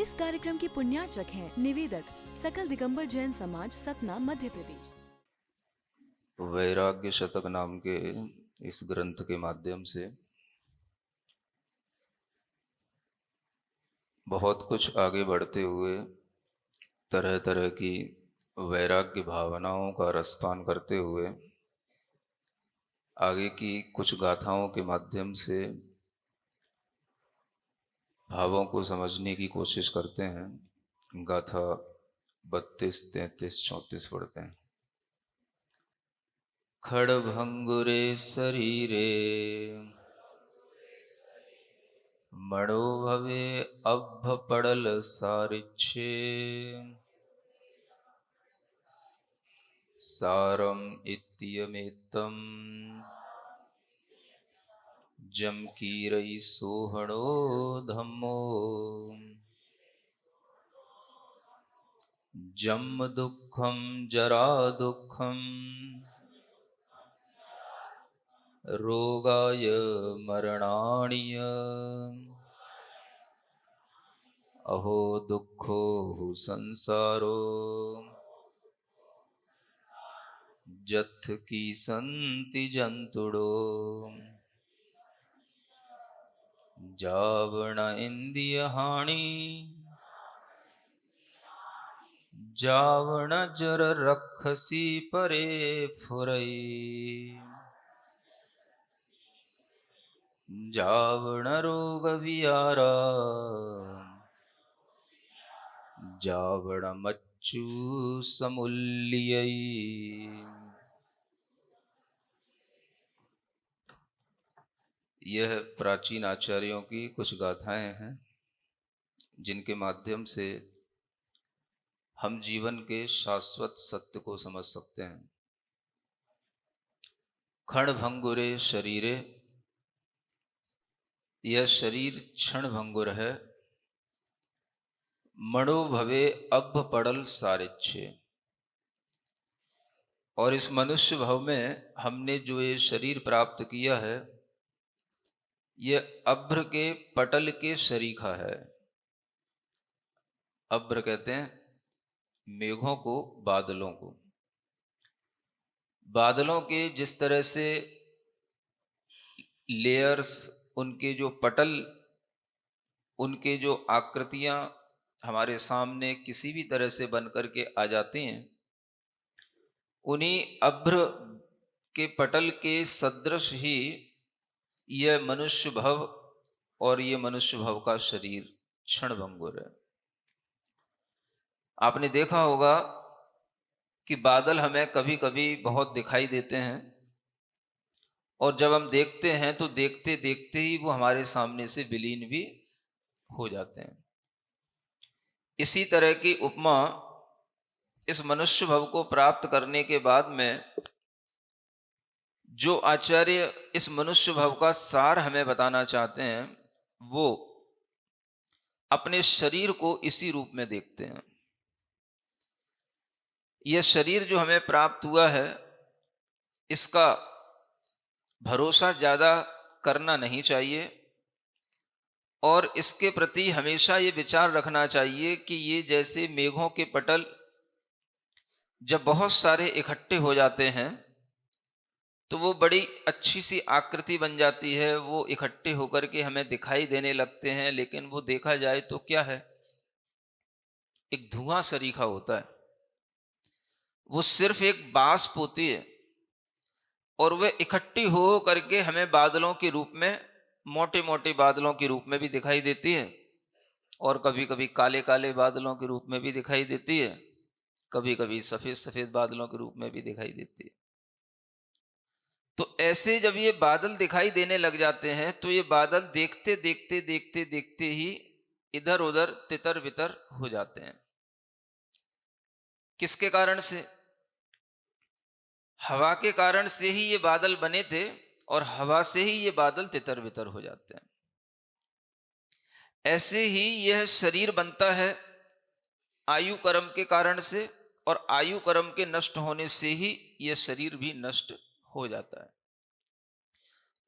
इस कार्यक्रम के पुण्यार्चक हैं निवेदक सकल दिगंबर जैन समाज, सतना, मध्य प्रदेश। वैराग्य शतक नाम के इस ग्रंथ के माध्यम से बहुत कुछ आगे बढ़ते हुए तरह तरह की वैराग्य भावनाओं का रसपान करते हुए आगे की कुछ गाथाओं के माध्यम से भावों को समझने की कोशिश करते हैं। गाथा 32, 33, 34 पढ़ते हैं। खड़भंगुरे शरीरे मणो भवे अभ पड़ल सारिच्छे सारम इत्यमेतम जम कीरई सोहणो धम्मो जम दुखम जरा दुखम रोगाय मरणाणीय अहो दुखो संसारो जथ की संति जंतुड़ो जावण इंद्रिय हानि जावण जर रखसी परे फुरई जावण रोग वियारा जावण मच्चु समुल्लियई। यह प्राचीन आचार्यों की कुछ गाथाएं हैं जिनके माध्यम से हम जीवन के शाश्वत सत्य को समझ सकते हैं। क्षणभंगुरे शरीरे, यह शरीर क्षण भंगुर है। मणो भवे अब पड़ल सारिच्छे, और इस मनुष्य भव में हमने जो ये शरीर प्राप्त किया है यह अभ्र के पटल के सरीखा है। अभ्र कहते हैं मेघों को, बादलों को। बादलों के जिस तरह से लेयर्स, उनके जो पटल, उनके जो आकृतियां हमारे सामने किसी भी तरह से बन करके आ जाती हैं, उन्हीं अभ्र के पटल के सदृश ही यह मनुष्य भव और यह मनुष्य भव का शरीर क्षणभंगुर है। आपने देखा होगा कि बादल हमें कभी कभी बहुत दिखाई देते हैं, और जब हम देखते हैं तो देखते देखते ही वो हमारे सामने से विलीन भी हो जाते हैं। इसी तरह की उपमा इस मनुष्य भव को प्राप्त करने के बाद में जो आचार्य इस मनुष्य भव का सार हमें बताना चाहते हैं, वो अपने शरीर को इसी रूप में देखते हैं। यह शरीर जो हमें प्राप्त हुआ है, इसका भरोसा ज्यादा करना नहीं चाहिए, और इसके प्रति हमेशा ये विचार रखना चाहिए कि ये जैसे मेघों के पटल जब बहुत सारे इकट्ठे हो जाते हैं तो वो बड़ी अच्छी सी आकृति बन जाती है, वो इकट्ठे होकर के हमें दिखाई देने लगते हैं, लेकिन वो देखा जाए तो क्या है, एक धुआं सरीखा होता है। वो सिर्फ एक बाष्प होती है, और वह इकट्ठी हो करके हमें बादलों के रूप में, मोटे मोटे बादलों के रूप में भी दिखाई देती है, और कभी कभी काले काले बादलों के रूप में भी दिखाई देती है, कभी कभी सफेद सफेद बादलों के रूप में भी दिखाई देती है। तो ऐसे जब ये बादल दिखाई देने लग जाते हैं तो ये बादल देखते देखते देखते देखते ही इधर उधर तितर बितर हो जाते हैं। किसके कारण से? हवा के कारण से ही ये बादल बने थे, और हवा से ही ये बादल तितर बितर हो जाते हैं। ऐसे ही यह शरीर बनता है आयु कर्म के कारण से, और आयु कर्म के नष्ट होने से ही यह शरीर भी नष्ट हो जाता है।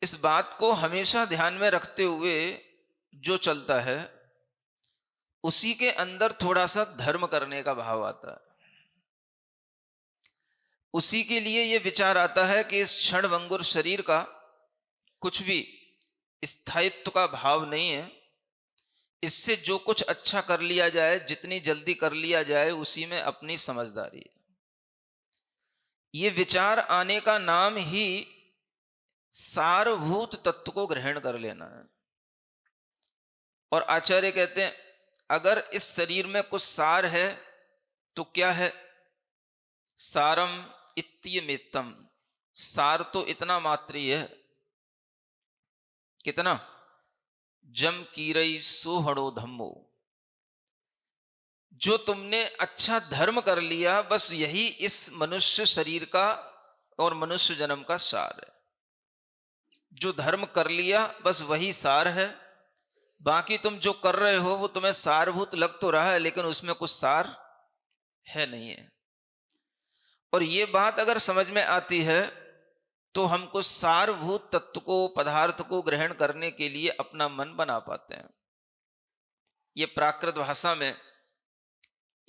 इस बात को हमेशा ध्यान में रखते हुए जो चलता है, उसी के अंदर थोड़ा सा धर्म करने का भाव आता है। उसी के लिए यह विचार आता है कि इस क्षणभंगुर शरीर का कुछ भी स्थायित्व का भाव नहीं है, इससे जो कुछ अच्छा कर लिया जाए, जितनी जल्दी कर लिया जाए, उसी में अपनी समझदारी है। ये विचार आने का नाम ही सारभूत तत्व को ग्रहण कर लेना है। और आचार्य कहते हैं अगर इस शरीर में कुछ सार है तो क्या है? सारम इत्यमेतम, सार तो इतना मात्र ही है। कितना? जम कीरई सोहड़ो धम्मो, जो तुमने अच्छा धर्म कर लिया, बस यही इस मनुष्य शरीर का और मनुष्य जन्म का सार है। जो धर्म कर लिया बस वही सार है। बाकी तुम जो कर रहे हो वो तुम्हें सारभूत लग तो रहा है, लेकिन उसमें कुछ सार है नहीं है। और ये बात अगर समझ में आती है तो हमको सारभूत तत्व को, पदार्थ को ग्रहण करने के लिए अपना मन बना पाते हैं। ये प्राकृत भाषा में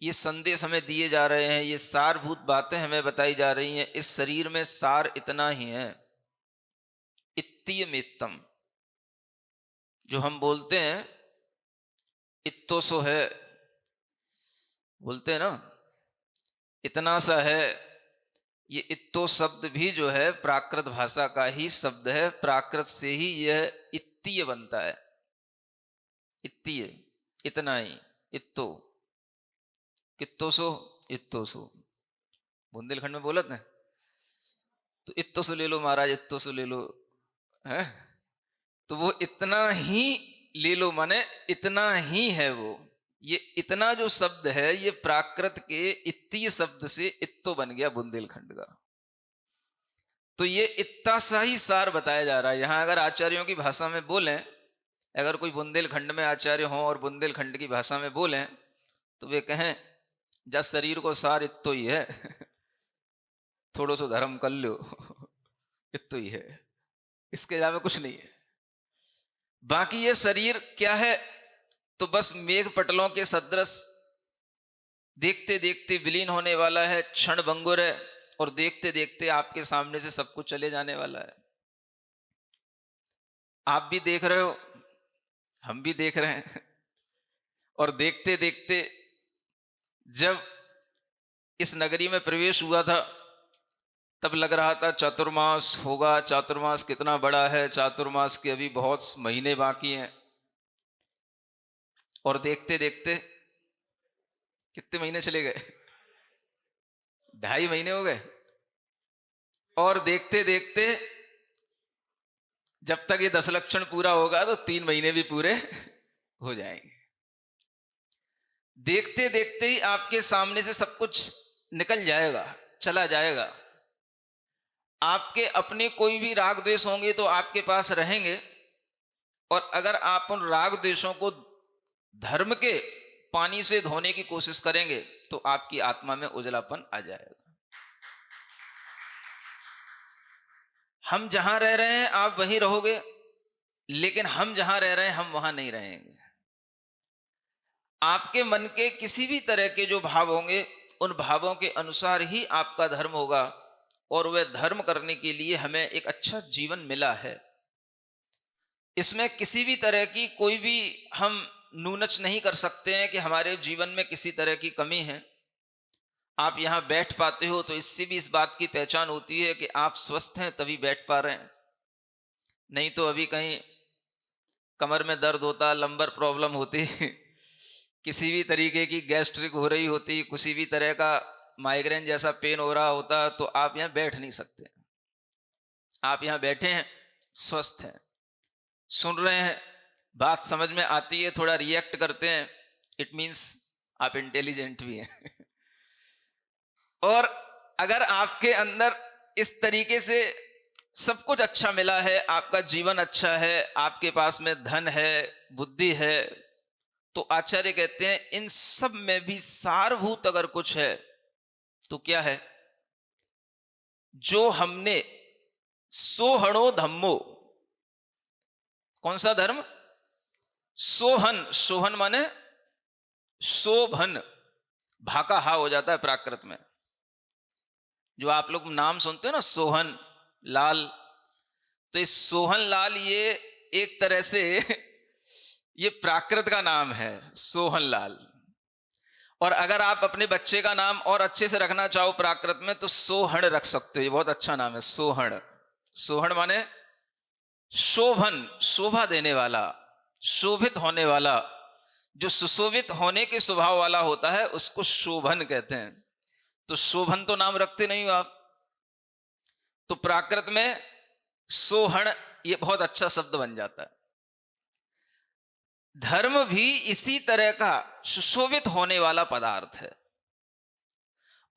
ये संदेश हमें दिए जा रहे हैं, ये सारभूत बातें हमें बताई जा रही हैं। इस शरीर में सार इतना ही है, इत्यमेतम। जो हम बोलते हैं इत्तो सो है, बोलते हैं ना, इतना सा है। ये इत्तो शब्द भी जो है प्राकृत भाषा का ही शब्द है। प्राकृत से ही यह इत्तीय बनता है। इत्तीय, इतना ही। इत्तो, कित्तो सो, इत्तो सो। बुंदेलखंड में बोलत ना, तो इत्तो सो ले लो महाराज, इत्तो सो ले लो, है? तो वो इतना ही ले लो, माने इतना ही है वो। ये इतना जो शब्द है ये प्राकृत के इत्तीय शब्द से इत्तो बन गया बुंदेलखंड का। तो ये इतना सा ही सार बताया जा रहा है यहां। अगर आचार्यों की भाषा में बोलें, अगर कोई बुंदेलखंड में आचार्य हो और बुंदेलखंड की भाषा में बोलें तो वे कहें जा शरीर को सार इत्तो ही है, थोड़ो सो धर्म कर लो, इत्तो ही है, इसके अलावा कुछ नहीं है। बाकी ये शरीर क्या है? तो बस मेघ पटलों के सदृश देखते देखते विलीन होने वाला है, क्षण भंगुर है, और देखते देखते आपके सामने से सब कुछ चले जाने वाला है। आप भी देख रहे हो, हम भी देख रहे हैं। और देखते देखते जब इस नगरी में प्रवेश हुआ था तब लग रहा था चातुर्मास होगा। चातुर्मास कितना बड़ा है, चातुर्मास के अभी बहुत महीने बाकी हैं। और देखते देखते कितने महीने चले गए? 2.5 महीने हो गए। और देखते देखते जब तक ये 10 लक्षण पूरा होगा तो 3 महीने भी पूरे हो जाएंगे। देखते देखते ही आपके सामने से सब कुछ निकल जाएगा, चला जाएगा। आपके अपने कोई भी राग द्वेष होंगे तो आपके पास रहेंगे, और अगर आप उन राग द्वेषों को धर्म के पानी से धोने की कोशिश करेंगे तो आपकी आत्मा में उजलापन आ जाएगा। हम जहां रह रहे हैं आप वहीं रहोगे, लेकिन हम जहां रह रहे हैं हम वहां नहीं रहेंगे। आपके मन के किसी भी तरह के जो भाव होंगे उन भावों के अनुसार ही आपका धर्म होगा, और वह धर्म करने के लिए हमें एक अच्छा जीवन मिला है। इसमें किसी भी तरह की कोई भी हम न्यूनच नहीं कर सकते हैं कि हमारे जीवन में किसी तरह की कमी है। आप यहां बैठ पाते हो तो इससे भी इस बात की पहचान होती है कि आप स्वस्थ हैं तभी बैठ पा रहे हैं। नहीं तो अभी कहीं कमर में दर्द होता, लंबर प्रॉब्लम होती, किसी भी तरीके की गैस्ट्रिक हो रही होती, किसी भी तरह का माइग्रेन जैसा पेन हो रहा होता, तो आप यहां बैठ नहीं सकते। आप यहां बैठे हैं, स्वस्थ हैं, सुन रहे हैं, बात समझ में आती है, थोड़ा रिएक्ट करते हैं, इट मीन्स आप इंटेलिजेंट भी हैं। और अगर आपके अंदर इस तरीके से सब कुछ अच्छा मिला है, आपका जीवन अच्छा है, आपके पास में धन है, बुद्धि है, तो आचार्य कहते हैं इन सब में भी सारभूत अगर कुछ है तो क्या है? जो हमने सोहणो धम्मो, कौन सा धर्म? सोहन। सोहन माने शोभन भा का हा हो जाता है प्राकृत में। जो आप लोग नाम सुनते हो ना, सोहन लाल, तो इस सोहन लाल ये एक तरह से ये प्राकृत का नाम है, सोहन लाल। और अगर आप अपने बच्चे का नाम और अच्छे से रखना चाहो प्राकृत में, तो सोहन रख सकते हो। ये बहुत अच्छा नाम है, सोहन। सोहन माने शोभन, शोभा देने वाला, शोभित होने वाला। जो सुशोभित होने के स्वभाव वाला होता है उसको शोभन कहते हैं। तो शोभन तो नाम रखते नहीं हो आप, तो प्राकृत में सोहन ये बहुत अच्छा शब्द बन जाता है। धर्म भी इसी तरह का सुशोभित होने वाला पदार्थ है,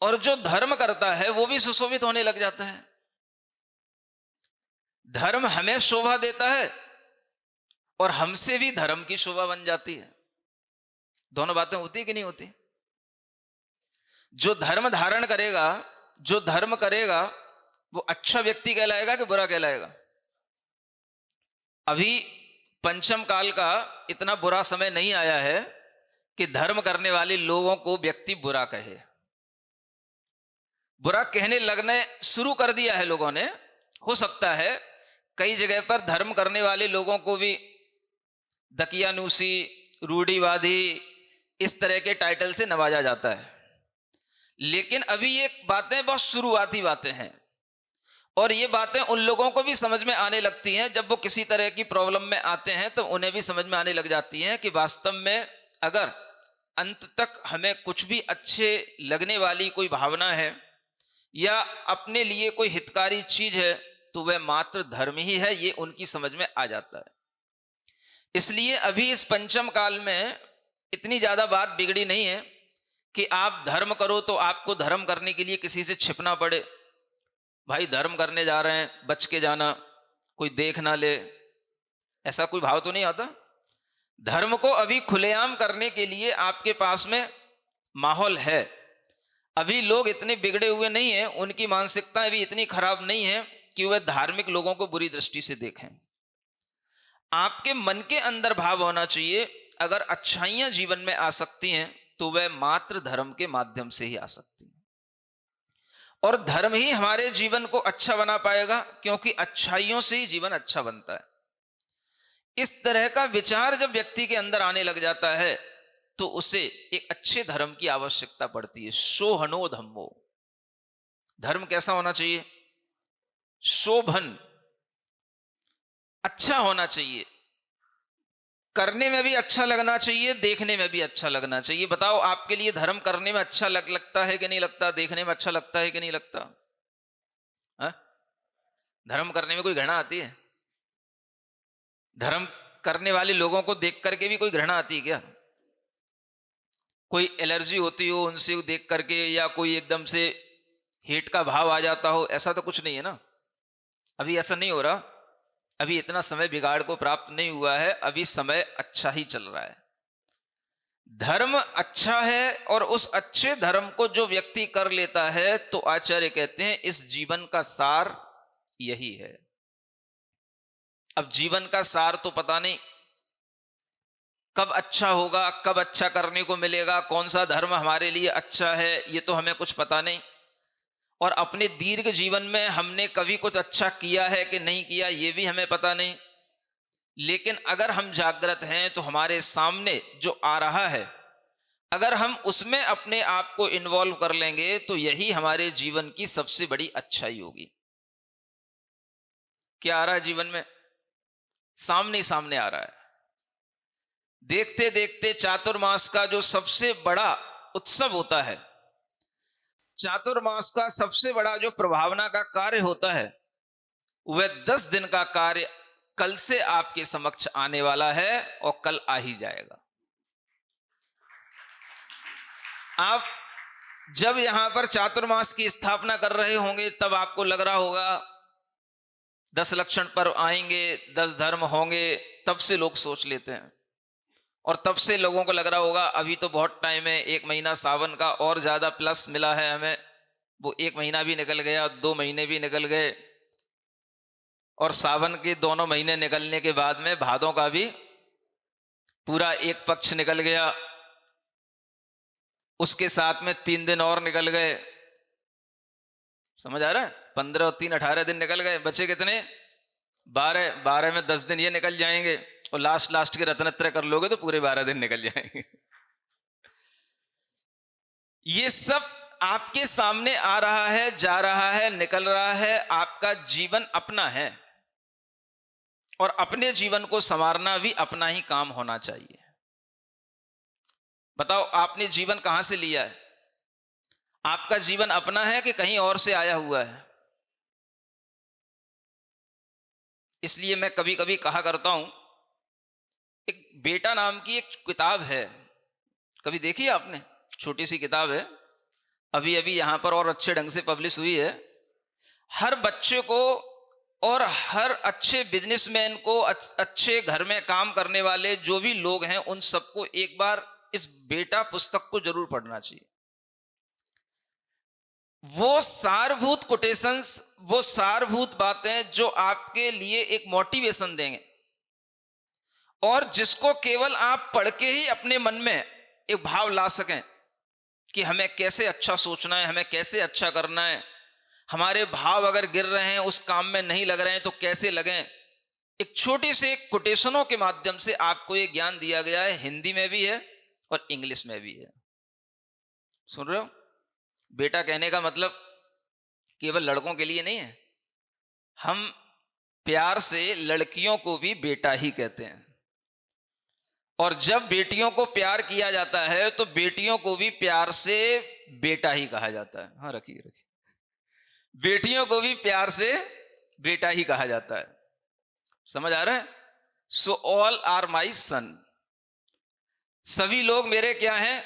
और जो धर्म करता है वो भी सुशोभित होने लग जाता है। धर्म हमें शोभा देता है और हमसे भी धर्म की शोभा बन जाती है। दोनों बातें होती कि नहीं होती? जो धर्म धारण करेगा, जो धर्म करेगा, वो अच्छा व्यक्ति कहलाएगा कि बुरा कहलाएगा? अभी पंचम काल का इतना बुरा समय नहीं आया है कि धर्म करने वाले लोगों को व्यक्ति बुरा कहे। बुरा कहने लगने शुरू कर दिया है लोगों ने। हो सकता है कई जगह पर धर्म करने वाले लोगों को भी दकियानूसी, रूढ़िवादी, इस तरह के टाइटल से नवाजा जाता है। लेकिन अभी ये बातें बहुत शुरुआती बातें हैं, और ये बातें उन लोगों को भी समझ में आने लगती हैं जब वो किसी तरह की प्रॉब्लम में आते हैं, तो उन्हें भी समझ में आने लग जाती हैं कि वास्तव में अगर अंत तक हमें कुछ भी अच्छे लगने वाली कोई भावना है या अपने लिए कोई हितकारी चीज है, तो वह मात्र धर्म ही है। ये उनकी समझ में आ जाता है। इसलिए अभी इस पंचम काल में इतनी ज्यादा बात बिगड़ी नहीं है कि आप धर्म करो तो आपको धर्म करने के लिए किसी से छिपना पड़े। भाई धर्म करने जा रहे हैं, बच के जाना, कोई देख ना ले, ऐसा कोई भाव तो नहीं आता। धर्म को अभी खुलेआम करने के लिए आपके पास में माहौल है। अभी लोग इतने बिगड़े हुए नहीं हैं, उनकी मानसिकता भी इतनी खराब नहीं है कि वह धार्मिक लोगों को बुरी दृष्टि से देखें। आपके मन के अंदर भाव होना चाहिए, अगर अच्छाइयां जीवन में आ सकती हैं तो वह मात्र धर्म के माध्यम से ही आ सकती हैं, और धर्म ही हमारे जीवन को अच्छा बना पाएगा, क्योंकि अच्छाइयों से ही जीवन अच्छा बनता है। इस तरह का विचार जब व्यक्ति के अंदर आने लग जाता है तो उसे एक अच्छे धर्म की आवश्यकता पड़ती है। शोभनो धम्मो, धर्म कैसा होना चाहिए? शोभन, अच्छा होना चाहिए, करने में भी अच्छा लगना चाहिए, देखने में भी अच्छा लगना चाहिए। बताओ आपके लिए धर्म करने में अच्छा लगता है कि नहीं लगता? देखने में अच्छा लगता है कि नहीं लगता? हा? धर्म करने में कोई घृणा आती है? धर्म करने वाले लोगों को देख करके भी कोई घृणा आती है क्या? कोई एलर्जी होती हो उनसे देख करके, या कोई एकदम से हेट का भाव आ जाता हो? ऐसा तो कुछ नहीं है ना। अभी ऐसा नहीं हो रहा। अभी इतना समय बिगाड़ को प्राप्त नहीं हुआ है, अभी समय अच्छा ही चल रहा है। धर्म अच्छा है, और उस अच्छे धर्म को जो व्यक्ति कर लेता है तो आचार्य कहते हैं इस जीवन का सार यही है। अब जीवन का सार तो पता नहीं कब अच्छा होगा, कब अच्छा करने को मिलेगा, कौन सा धर्म हमारे लिए अच्छा है, ये तो हमें कुछ पता नहीं। और अपने दीर्घ जीवन में हमने कभी कुछ अच्छा किया है कि नहीं किया, ये भी हमें पता नहीं। लेकिन अगर हम जागृत हैं तो हमारे सामने जो आ रहा है, अगर हम उसमें अपने आप को इन्वॉल्व कर लेंगे तो यही हमारे जीवन की सबसे बड़ी अच्छाई होगी। क्या आ रहा है जीवन में? सामने सामने आ रहा है। देखते देखते चातुर्मास का जो सबसे बड़ा उत्सव होता है, चातुर्मास का सबसे बड़ा जो प्रभावना का कार्य होता है, वह 10 दिन का कार्य कल से आपके समक्ष आने वाला है, और कल आ ही जाएगा। आप जब यहां पर चातुर्मास की स्थापना कर रहे होंगे तब आपको लग रहा होगा 10 लक्षण पर्व आएंगे, 10 धर्म होंगे, तब से लोग सोच लेते हैं। और तब से लोगों को लग रहा होगा अभी तो बहुत टाइम है, 1 महीना सावन का और ज्यादा प्लस मिला है हमें। वो 1 महीना भी निकल गया, 2 महीने भी निकल गए, और सावन के दोनों महीने निकलने के बाद में भादों का भी पूरा एक पक्ष निकल गया। उसके साथ में 3 दिन और निकल गए, समझ आ रहा है? 15 और 3 18 दिन निकल गए, बचे कितने? 12। 12 में 10 दिन ये निकल जाएंगे और लास्ट के रत्नत्रय कर लोगे तो पूरे 12 दिन निकल जाएंगे। ये सब आपके सामने आ रहा है, जा रहा है, निकल रहा है। आपका जीवन अपना है और अपने जीवन को संवारना भी अपना ही काम होना चाहिए। बताओ, आपने जीवन कहां से लिया है? आपका जीवन अपना है कि कहीं और से आया हुआ है? इसलिए मैं कभी कभी कहा करता हूं, एक बेटा नाम की एक किताब है, कभी देखी है आपने? छोटी सी किताब है, अभी अभी यहां पर और अच्छे ढंग से पब्लिश हुई है। हर बच्चे को और हर अच्छे बिजनेसमैन को, अच्छे घर में काम करने वाले जो भी लोग हैं, उन सबको एक बार इस बेटा पुस्तक को जरूर पढ़ना चाहिए। वो सारभूत कोटेशंस, वो सारभूत बातें जो आपके लिए एक मोटिवेशन देंगे और जिसको केवल आप पढ़ के ही अपने मन में एक भाव ला सकें कि हमें कैसे अच्छा सोचना है, हमें कैसे अच्छा करना है, हमारे भाव अगर गिर रहे हैं, उस काम में नहीं लग रहे हैं तो कैसे लगें। एक छोटी से कोटेशनों के माध्यम से आपको ये ज्ञान दिया गया है। हिंदी में भी है और इंग्लिश में भी है। सुन रहे हो? बेटा कहने का मतलब केवल लड़कों के लिए नहीं है, हम प्यार से लड़कियों को भी बेटा ही कहते हैं। और जब बेटियों को प्यार किया जाता है तो बेटियों को भी प्यार से बेटा ही कहा जाता है। हाँ, रखिए रखिए, बेटियों को भी प्यार से बेटा ही कहा जाता है। समझ आ रहा है? सो ऑल आर माई सन, सभी लोग मेरे क्या हैं?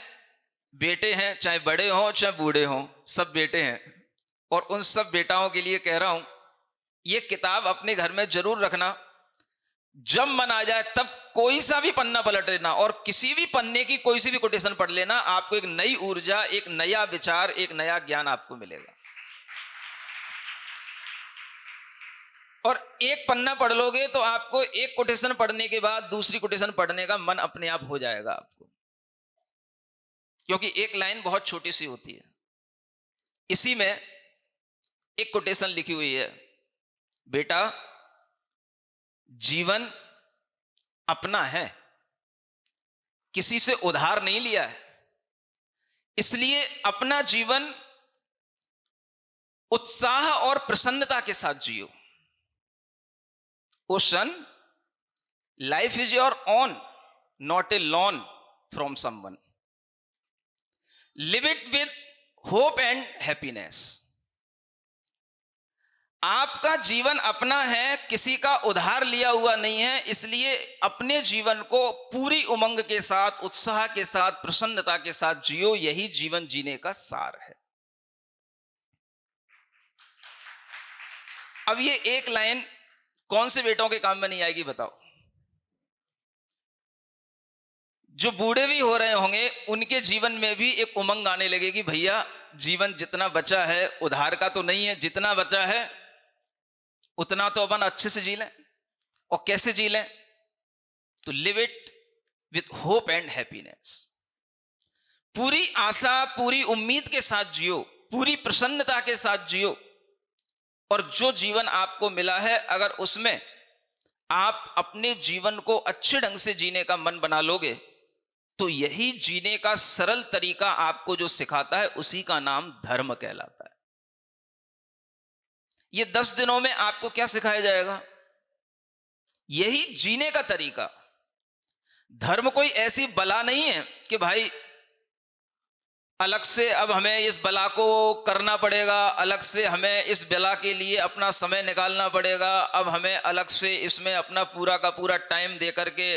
बेटे हैं, चाहे बड़े हों चाहे बूढ़े हों, सब बेटे हैं। और उन सब बेटाओं के लिए कह रहा हूं, ये किताब अपने घर में जरूर रखना। जब मन आ जाए तब कोई सा भी पन्ना पलट लेना और किसी भी पन्ने की कोई सी भी कोटेशन पढ़ लेना, आपको एक नई ऊर्जा, एक नया विचार, एक नया ज्ञान आपको मिलेगा। और एक पन्ना पढ़ लोगे तो आपको एक कोटेशन पढ़ने के बाद दूसरी कोटेशन पढ़ने का मन अपने आप हो जाएगा आपको, क्योंकि एक लाइन बहुत छोटी सी होती है। इसी में एक कोटेशन लिखी हुई है, बेटा जीवन अपना है, किसी से उधार नहीं लिया है, इसलिए अपना जीवन उत्साह और प्रसन्नता के साथ जियो। Oh son, life is your own, not a loan from someone. Live it with hope and happiness. आपका जीवन अपना है, किसी का उधार लिया हुआ नहीं है, इसलिए अपने जीवन को पूरी उमंग के साथ, उत्साह के साथ, प्रसन्नता के साथ जियो। यही जीवन जीने का सार है। अब ये एक लाइन कौन से बेटों के काम में नहीं आएगी बताओ? जो बूढ़े भी हो रहे होंगे उनके जीवन में भी एक उमंग आने लगेगी, भैया जीवन जितना बचा है उधार का तो नहीं है, जितना बचा है उतना तो अपन अच्छे से जी लें। और कैसे जी लें? तो live it with hope and happiness. पूरी आशा, पूरी उम्मीद के साथ जियो, पूरी प्रसन्नता के साथ जियो। और जो जीवन आपको मिला है, अगर उसमें आप अपने जीवन को अच्छे ढंग से जीने का मन बना लोगे तो यही जीने का सरल तरीका आपको जो सिखाता है उसी का नाम धर्म कहलाता है। ये 10 दिनों में आपको क्या सिखाया जाएगा? यही जीने का तरीका। धर्म कोई ऐसी बला नहीं है कि भाई अलग से अब हमें इस बला को करना पड़ेगा, अलग से हमें इस बला के लिए अपना समय निकालना पड़ेगा, अब हमें अलग से इसमें अपना पूरा का पूरा टाइम दे करके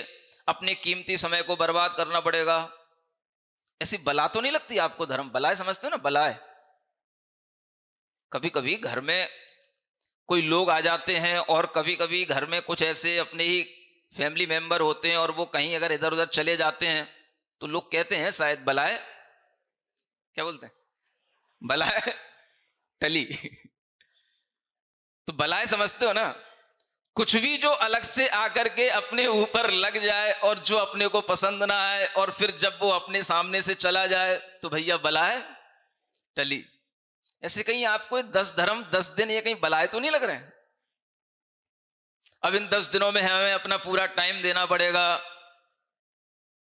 अपने कीमती समय को बर्बाद करना पड़ेगा। ऐसी बला तो नहीं लगती आपको धर्म? बलाए समझते हो ना, बलाए। कभी कभी घर में कोई लोग आ जाते हैं और कभी कभी घर में कुछ ऐसे अपने ही फैमिली मेंबर होते हैं और वो कहीं अगर इधर उधर चले जाते हैं तो लोग कहते हैं शायद बलाए, क्या बोलते हैं, बलाए टली। तो बलाए समझते हो ना? कुछ भी जो अलग से आकर के अपने ऊपर लग जाए और जो अपने को पसंद ना आए और फिर जब वो अपने सामने से चला जाए तो भैया बलाए टली। ऐसे कहीं आपको 10 धर्म 10 दिन ये कहीं बलाए तो नहीं लग रहे हैं? अब इन 10 दिनों में हमें अपना पूरा टाइम देना पड़ेगा,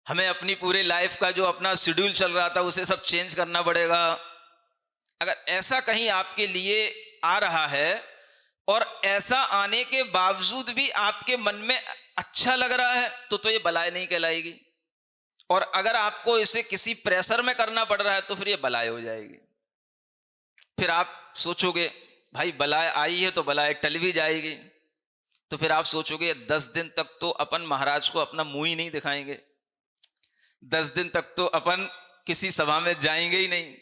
हमें अपनी पूरे लाइफ का जो अपना शेड्यूल चल रहा था उसे सब चेंज करना पड़ेगा। अगर ऐसा कहीं आपके लिए आ रहा है और ऐसा आने के बावजूद भी आपके मन में अच्छा लग रहा है तो ये बलाए नहीं कहलाएगी। और अगर आपको इसे किसी प्रेशर में करना पड़ रहा है तो फिर ये बलाए हो जाएगी। फिर आप सोचोगे भाई बलाए आई है तो बलाए टल भी जाएगी, तो फिर आप सोचोगे 10 दिन तक तो अपन महाराज को अपना मुंह ही नहीं दिखाएंगे, 10 दिन तक तो अपन किसी सभा में जाएंगे ही नहीं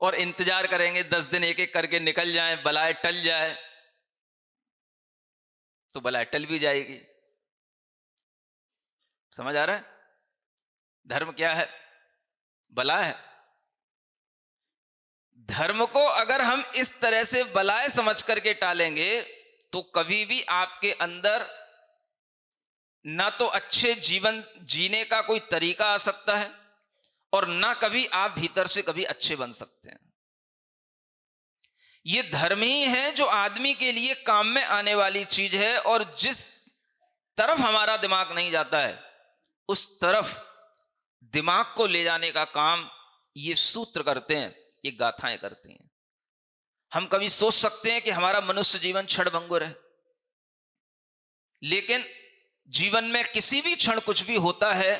और इंतजार करेंगे 10 दिन एक एक करके निकल जाएं, बलाए टल जाए। तो बलाए टल भी जाएगी। समझ आ रहा है? धर्म क्या है? बला है। धर्म को अगर हम इस तरह से बलाए समझ करके टालेंगे तो कभी भी आपके अंदर ना तो अच्छे जीवन जीने का कोई तरीका आ सकता है और ना कभी आप भीतर से कभी अच्छे बन सकते हैं। ये धर्म ही है जो आदमी के लिए काम में आने वाली चीज है, और जिस तरफ हमारा दिमाग नहीं जाता है उस तरफ दिमाग को ले जाने का काम ये सूत्र करते हैं, ये गाथाएं करती हैं। हम कभी सोच सकते हैं कि हमारा मनुष्य जीवन क्षणभंगुर है, लेकिन जीवन में किसी भी क्षण कुछ भी होता है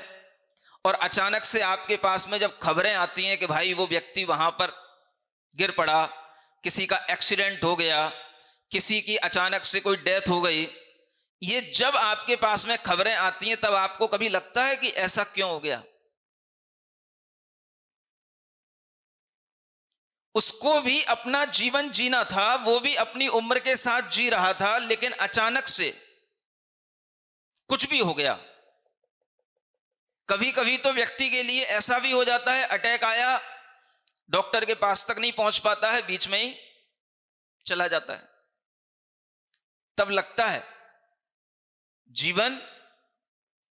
और अचानक से आपके पास में जब खबरें आती हैं कि भाई वो व्यक्ति वहां पर गिर पड़ा, किसी का एक्सीडेंट हो गया, किसी की अचानक से कोई डेथ हो गई, ये जब आपके पास में खबरें आती हैं तब आपको कभी लगता है कि ऐसा क्यों हो गया? उसको भी अपना जीवन जीना था, वो भी अपनी उम्र के साथ जी रहा था, लेकिन अचानक से कुछ भी हो गया। कभी कभी तो व्यक्ति के लिए ऐसा भी हो जाता है, अटैक आया, डॉक्टर के पास तक नहीं पहुंच पाता है, बीच में ही चला जाता है। तब लगता है जीवन,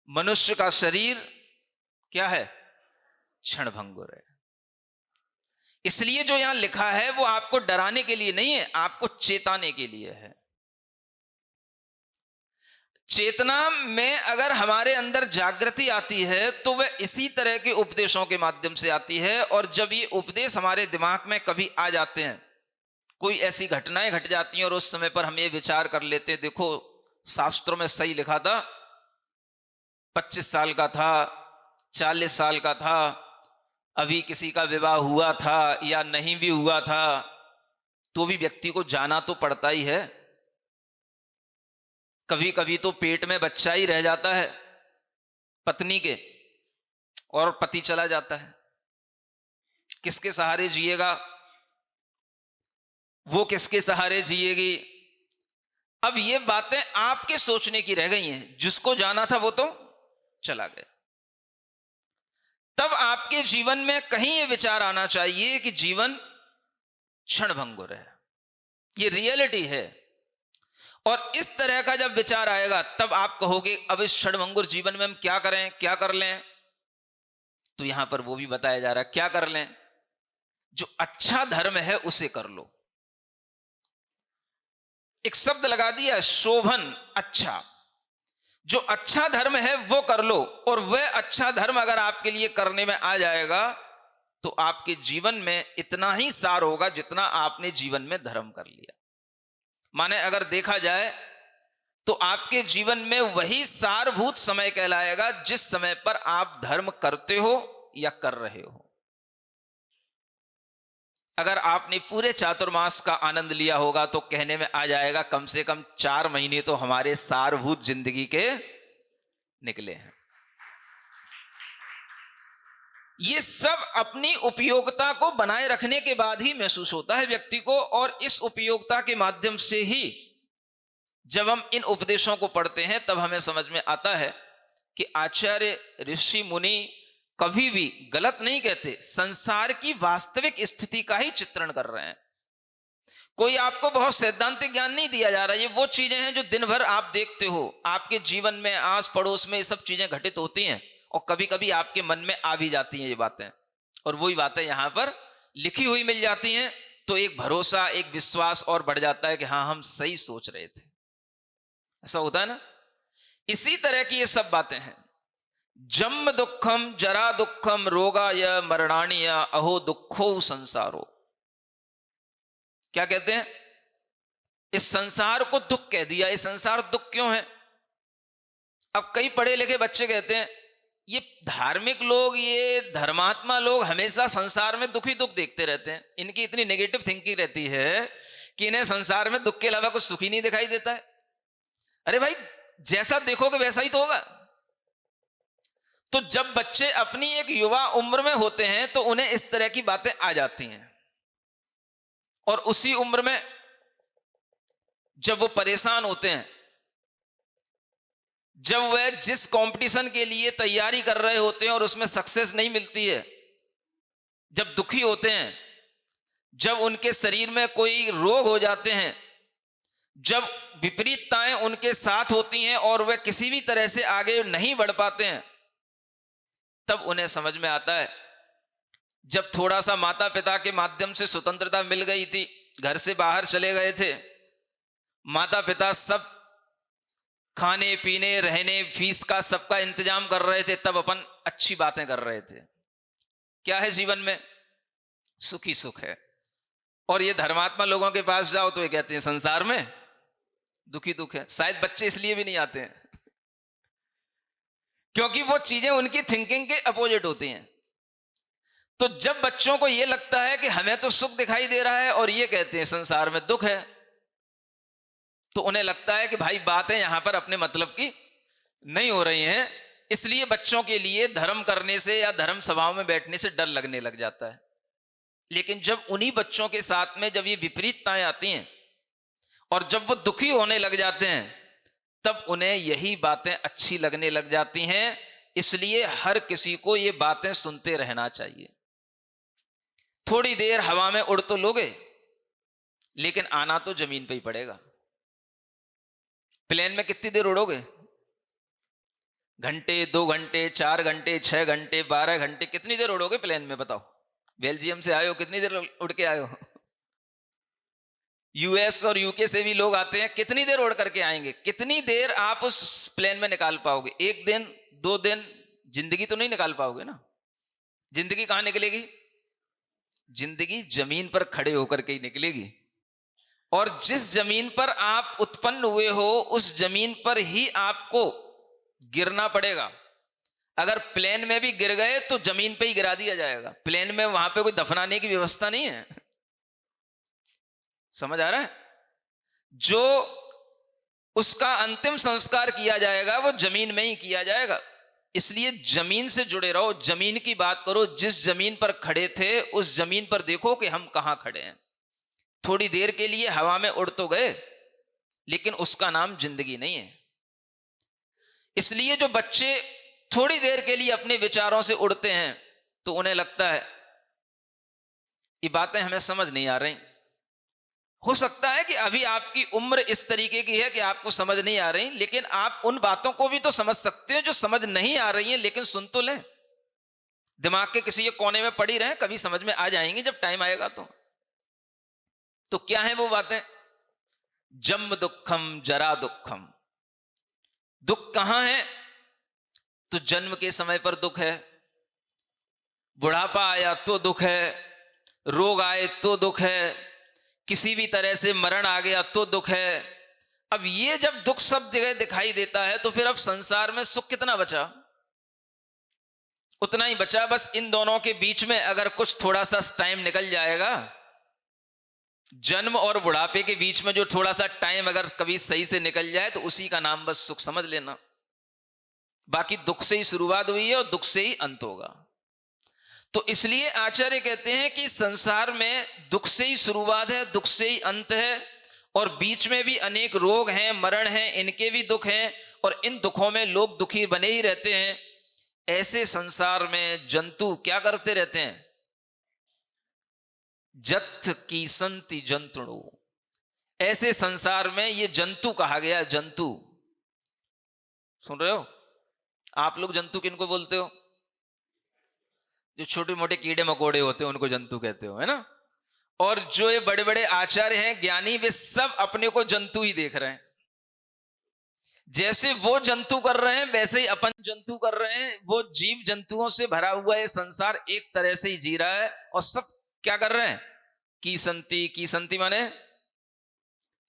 मनुष्य का शरीर क्या है? क्षणभंगुर है। इसलिए जो यहां लिखा है वो आपको डराने के लिए नहीं है, आपको चेताने के लिए है। चेतना में अगर हमारे अंदर जागृति आती है तो वह इसी तरह के उपदेशों के माध्यम से आती है। और जब ये उपदेश हमारे दिमाग में कभी आ जाते हैं, कोई ऐसी घटनाएं घट जाती हैं और उस समय पर हम ये विचार कर लेते हैं, देखो शास्त्रों में सही लिखा था, 25 साल का था, 40 साल का था, अभी किसी का विवाह हुआ था या नहीं भी हुआ था, तो भी व्यक्ति को जाना तो पड़ता ही है। कभी कभी तो पेट में बच्चा ही रह जाता है पत्नी के और पति चला जाता है। किसके सहारे जिएगा वो? किसके सहारे जिएगी? अब ये बातें आपके सोचने की रह गई हैं। जिसको जाना था वो तो चला गया। तब आपके जीवन में कहीं ये विचार आना चाहिए कि जीवन क्षणभंगुर है, ये रियलिटी है। और इस तरह का जब विचार आएगा तब आप कहोगे अब इस क्षणभंगुर जीवन में हम क्या करें, क्या कर लें? तो यहां पर वो भी बताया जा रहा है, क्या कर लें? जो अच्छा धर्म है उसे कर लो। एक शब्द लगा दिया, शोभन, अच्छा। जो अच्छा धर्म है वो कर लो, और वह अच्छा धर्म अगर आपके लिए करने में आ जाएगा तो आपके जीवन में इतना ही सार होगा जितना आपने जीवन में धर्म कर लिया। माने अगर देखा जाए तो आपके जीवन में वही सारभूत समय कहलाएगा जिस समय पर आप धर्म करते हो या कर रहे हो। अगर आपने पूरे चातुर्मास का आनंद लिया होगा तो कहने में आ जाएगा कम से कम 4 महीने तो हमारे सारभूत जिंदगी के निकले हैं। ये सब अपनी उपयोगिता को बनाए रखने के बाद ही महसूस होता है व्यक्ति को, और इस उपयोगिता के माध्यम से ही जब हम इन उपदेशों को पढ़ते हैं तब हमें समझ में आता है कि आचार्य, ऋषि, मुनि कभी भी गलत नहीं कहते, संसार की वास्तविक स्थिति का ही चित्रण कर रहे हैं। कोई आपको बहुत सैद्धांतिक ज्ञान नहीं दिया जा रहा। ये वो चीजें हैं जो दिन भर आप देखते हो, आपके जीवन में आस पड़ोस में ये सब चीजें घटित होती हैं और कभी कभी आपके मन में आ भी जाती हैं ये बातें, और वही बातें यहां पर लिखी हुई मिल जाती हैं। तो एक भरोसा, एक विश्वास और बढ़ जाता है कि हाँ, हम सही सोच रहे थे। ऐसा होता है ना। इसी तरह की ये सब बातें हैं। जन्म दुखम जरा दुखम रोगाय मरणाणीय अहो दुखो संसारो। क्या कहते हैं? इस संसार को दुख कह दिया। इस संसार दुख क्यों है? अब कई पढ़े लिखे बच्चे कहते हैं ये धार्मिक लोग, ये धर्मात्मा लोग हमेशा संसार में दुख ही दुख देखते रहते हैं। इनकी इतनी नेगेटिव थिंकिंग रहती है कि इन्हें संसार में दुख के अलावा कुछ सुख ही नहीं दिखाई देता है। अरे भाई, जैसा देखोगे वैसा ही तो होगा। तो जब बच्चे अपनी एक युवा उम्र में होते हैं तो उन्हें इस तरह की बातें आ जाती हैं, और उसी उम्र में जब वो परेशान होते हैं, जब वह जिस कंपटीशन के लिए तैयारी कर रहे होते हैं और उसमें सक्सेस नहीं मिलती है, जब दुखी होते हैं, जब उनके शरीर में कोई रोग हो जाते हैं, जब विपरीतताएं उनके साथ होती हैं और वह किसी भी तरह से आगे नहीं बढ़ पाते हैं, तब उन्हें समझ में आता है। जब थोड़ा सा माता पिता के माध्यम से स्वतंत्रता मिल गई थी, घर से बाहर चले गए थे, माता पिता सब खाने पीने रहने फीस का सबका इंतजाम कर रहे थे, तब अपन अच्छी बातें कर रहे थे। क्या है जीवन में? सुखी सुख है। और ये धर्मात्मा लोगों के पास जाओ तो ये कहते हैं संसार में दुखी दुख है। शायद बच्चे इसलिए भी नहीं आते हैं क्योंकि वो चीजें उनकी थिंकिंग के अपोजिट होती हैं। तो जब बच्चों को ये लगता है कि हमें तो सुख दिखाई दे रहा है और ये कहते हैं संसार में दुख है, तो उन्हें लगता है कि भाई बातें यहां पर अपने मतलब की नहीं हो रही हैं। इसलिए बच्चों के लिए धर्म करने से या धर्म सभाओं में बैठने से डर लगने लग जाता है। लेकिन जब उन्हीं बच्चों के साथ में जब ये विपरीतताएं आती हैं और जब वो दुखी होने लग जाते हैं, तब उन्हें यही बातें अच्छी लगने लग जाती हैं। इसलिए हर किसी को ये बातें सुनते रहना चाहिए। थोड़ी देर हवा में उड़ तो लोगे, लेकिन आना तो जमीन पे ही पड़ेगा। प्लेन में कितनी देर उड़ोगे? घंटे, 2 घंटे, 4 घंटे, 6 घंटे, 12 घंटे, कितनी देर उड़ोगे प्लेन में? बताओ। बेल्जियम से आए हो, कितनी देर उड़ के आए हो? यूएस और यूके से भी लोग आते हैं, कितनी देर उड़ करके आएंगे? कितनी देर आप उस प्लेन में निकाल पाओगे? 1 दिन, 2 दिन? जिंदगी तो नहीं निकाल पाओगे ना। जिंदगी कहां निकलेगी? जिंदगी जमीन पर खड़े होकर के ही निकलेगी। और जिस जमीन पर आप उत्पन्न हुए हो, उस जमीन पर ही आपको गिरना पड़ेगा। अगर प्लेन में भी गिर गए तो जमीन पे ही गिरा दिया जाएगा। प्लेन में वहां पे कोई दफनाने की व्यवस्था नहीं है। समझ आ रहा है? जो उसका अंतिम संस्कार किया जाएगा वो जमीन में ही किया जाएगा। इसलिए जमीन से जुड़े रहो, जमीन की बात करो। जिस जमीन पर खड़े थे उस जमीन पर देखो कि हम कहां खड़े हैं। थोड़ी देर के लिए हवा में उड़ तो गए, लेकिन उसका नाम जिंदगी नहीं है। इसलिए जो बच्चे थोड़ी देर के लिए अपने विचारों से उड़ते हैं तो उन्हें लगता है ये बातें हमें समझ नहीं आ रही। हो सकता है कि अभी आपकी उम्र इस तरीके की है कि आपको समझ नहीं आ रही, लेकिन आप उन बातों को भी तो समझ सकते हो जो समझ नहीं आ रही हैं, लेकिन सुन तो लें। दिमाग के किसी एक कोने में पड़ी रहे, कभी समझ में आ जाएंगी जब टाइम आएगा। तो क्या है वो बातें? जन्म दुखम जरा दुखम। दुख कहां है? तो जन्म के समय पर दुख है, बुढ़ापा आया तो दुख है, रोग आए तो दुख है, किसी भी तरह से मरण आ गया तो दुख है। अब ये जब दुख सब जगह दिखाई देता है तो फिर अब संसार में सुख कितना बचा? उतना ही बचा। बस इन दोनों के बीच में अगर कुछ थोड़ा सा टाइम निकल जाएगा, जन्म और बुढ़ापे के बीच में जो थोड़ा सा टाइम अगर कभी सही से निकल जाए तो उसी का नाम बस सुख समझ लेना। बाकी दुख से ही शुरुआत हुई है और दुख से ही अंत होगा। तो इसलिए आचार्य कहते हैं कि संसार में दुख से ही शुरुआत है, दुख से ही अंत है, और बीच में भी अनेक रोग हैं, मरण हैं, इनके भी दुख हैं, और इन दुखों में लोग दुखी बने ही रहते हैं। ऐसे संसार में जंतु क्या करते रहते हैं? जथ की संति जंतुणु। ऐसे संसार में ये जंतु कहा गया, जंतु। सुन रहे हो? आप लोग जंतु किनको बोलते हो? जो छोटे मोटे कीड़े मकोड़े होते हैं उनको जंतु कहते हो, है ना? और जो ये बड़े बड़े आचार्य हैं, ज्ञानी, वे सब अपने को जंतु ही देख रहे हैं। जैसे वो जंतु कर रहे हैं वैसे ही अपन जंतु कर रहे हैं। वो जीव जंतुओं से भरा हुआ ये संसार एक तरह से ही जी रहा है, और सब क्या कर रहे हैं? की संति माने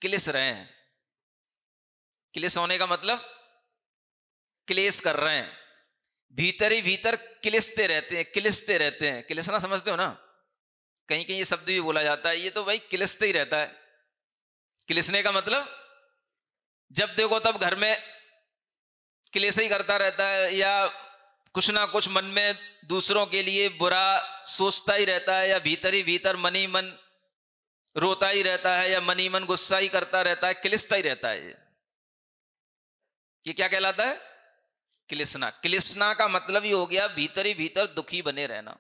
क्लेश रहे हैं। क्लेश होने का मतलब क्लेश कर रहे हैं, भीतर ही भीतर क्लिसते रहते हैं, क्लिसते रहते हैं। क्लिसना समझते हो ना? कहीं कहीं ये शब्द भी बोला जाता है, ये तो भाई क्लिसते ही रहता है। क्लिसने का मतलब जब देखो तब घर में क्लेश ही करता रहता है, या कुछ ना कुछ मन में दूसरों के लिए बुरा सोचता ही रहता है, या भीतर ही भीतर मन ही मन रोता ही रहता है, या मन ही मन गुस्सा ही करता रहता है, क्लिसता ही रहता है। ये क्या कहलाता है? क्लिसना। क्लिसना का मतलब ही हो गया भीतर ही भीतर दुखी बने रहना।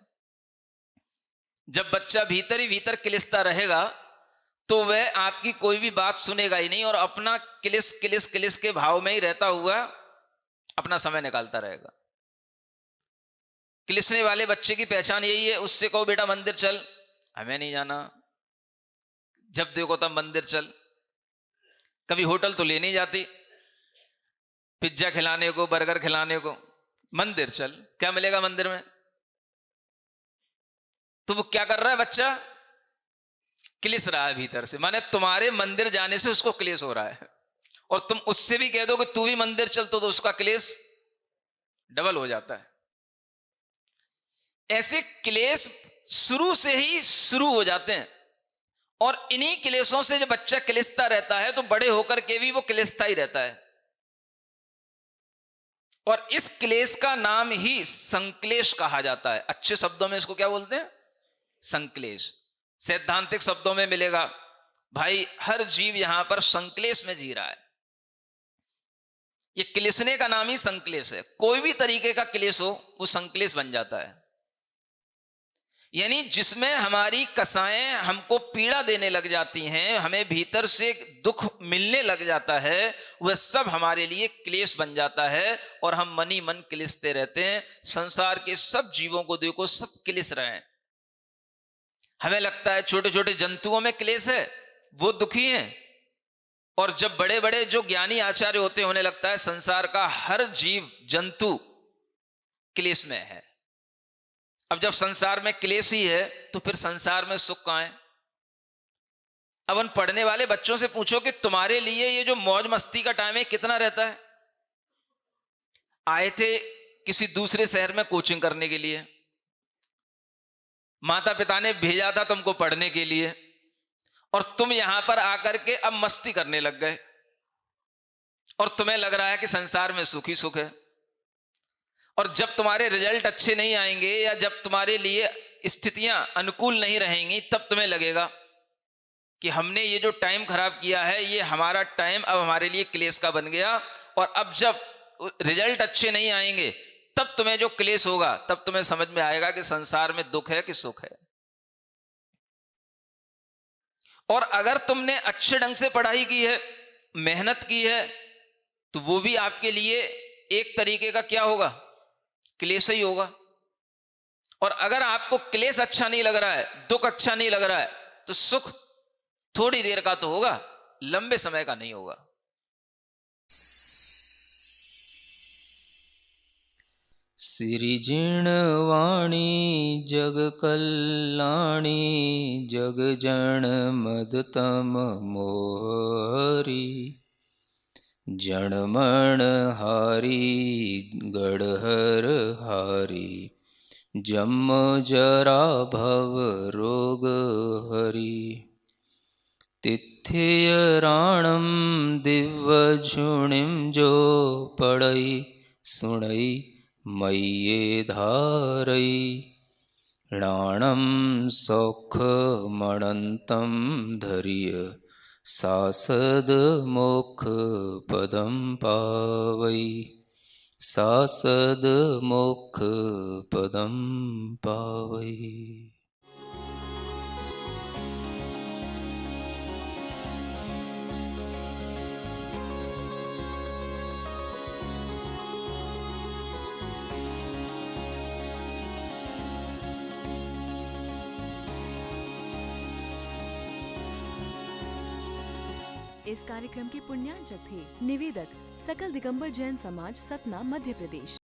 जब बच्चा भीतर ही भीतर क्लिसता रहेगा तो वह आपकी कोई भी बात सुनेगा ही नहीं, और अपना क्लिस क्लिस क्लिस के भाव में ही रहता हुआ अपना समय निकालता रहेगा। क्लिसने वाले बच्चे की पहचान यही है। उससे कहो बेटा मंदिर चल, हमें नहीं जाना। जब देखो तब मंदिर चल। कभी होटल तो ले नहीं जाती, पिज्जा खिलाने को, बर्गर खिलाने को। मंदिर चल, क्या मिलेगा मंदिर में? तो वो क्या कर रहा है बच्चा? क्लेश रहा है भीतर से। माने तुम्हारे मंदिर जाने से उसको क्लेश हो रहा है, और तुम उससे भी कह दो कि तू भी मंदिर चल तो उसका क्लेश डबल हो जाता है। ऐसे क्लेश शुरू से ही शुरू हो जाते हैं, और इन्हीं क्लेशों से जब बच्चा क्लेशता रहता है तो बड़े होकर के भी वो क्लेशता ही रहता है। और इस क्लेश का नाम ही संक्लेश कहा जाता है। अच्छे शब्दों में इसको क्या बोलते हैं? संक्लेश। सैद्धांतिक शब्दों में मिलेगा भाई हर जीव यहां पर संक्लेश में जी रहा है। ये क्लेशने का नाम ही संक्लेश है। कोई भी तरीके का क्लेश हो वो संक्लेश बन जाता है। यानी जिसमें हमारी कसाएं हमको पीड़ा देने लग जाती हैं, हमें भीतर से दुख मिलने लग जाता है, वह सब हमारे लिए क्लेश बन जाता है, और हम मन ही मन क्लेशते रहते हैं। संसार के सब जीवों को देखो, सब क्लेश रहे हैं। हमें लगता है छोटे छोटे जंतुओं में क्लेश है, वो दुखी हैं, और जब बड़े बड़े जो ज्ञानी आचार्य होते हैं उन्हें लगता है संसार का हर जीव जंतु क्लेश में है। अब जब संसार में क्लेश ही है तो फिर संसार में सुख कहां है? अब उन पढ़ने वाले बच्चों से पूछो कि तुम्हारे लिए ये जो मौज मस्ती का टाइम है कितना रहता है? आए थे किसी दूसरे शहर में कोचिंग करने के लिए, माता पिता ने भेजा था तुमको पढ़ने के लिए, और तुम यहां पर आकर के अब मस्ती करने लग गए, और तुम्हें लग रहा है कि संसार में सुख ही सुख है। और जब तुम्हारे रिजल्ट अच्छे नहीं आएंगे, या जब तुम्हारे लिए स्थितियां अनुकूल नहीं रहेंगी, तब तुम्हें लगेगा कि हमने ये जो टाइम खराब किया है, ये हमारा टाइम अब हमारे लिए क्लेश का बन गया। और अब जब रिजल्ट अच्छे नहीं आएंगे तब तुम्हें जो क्लेश होगा, तब तुम्हें समझ में आएगा कि संसार में दुख है कि सुख है। और अगर तुमने अच्छे ढंग से पढ़ाई की है, मेहनत की है, तो वो भी आपके लिए एक तरीके का क्या होगा? क्लेश ही होगा। और अगर आपको क्लेश अच्छा नहीं लग रहा है, दुख अच्छा नहीं लग रहा है, तो सुख थोड़ी देर का तो होगा, लंबे समय का नहीं होगा। सिरिजिणवाणी जग कल्याणी जग जन मदतम मोहरी जनमण हारी गढ़हर हारी जम जरा भव रोग हरि तिथ्य राणम दिव्य झुणिम जो पढ़ई सुणई मय्ये धारई राणम सौख मणंतम धैर्य सासद मोक्ष पदम पावई सासद मोक्ष पदम पावई। इस कार्यक्रम के पुण्यार्चक थे निवेदक सकल दिगंबर जैन समाज, सतना, मध्य प्रदेश।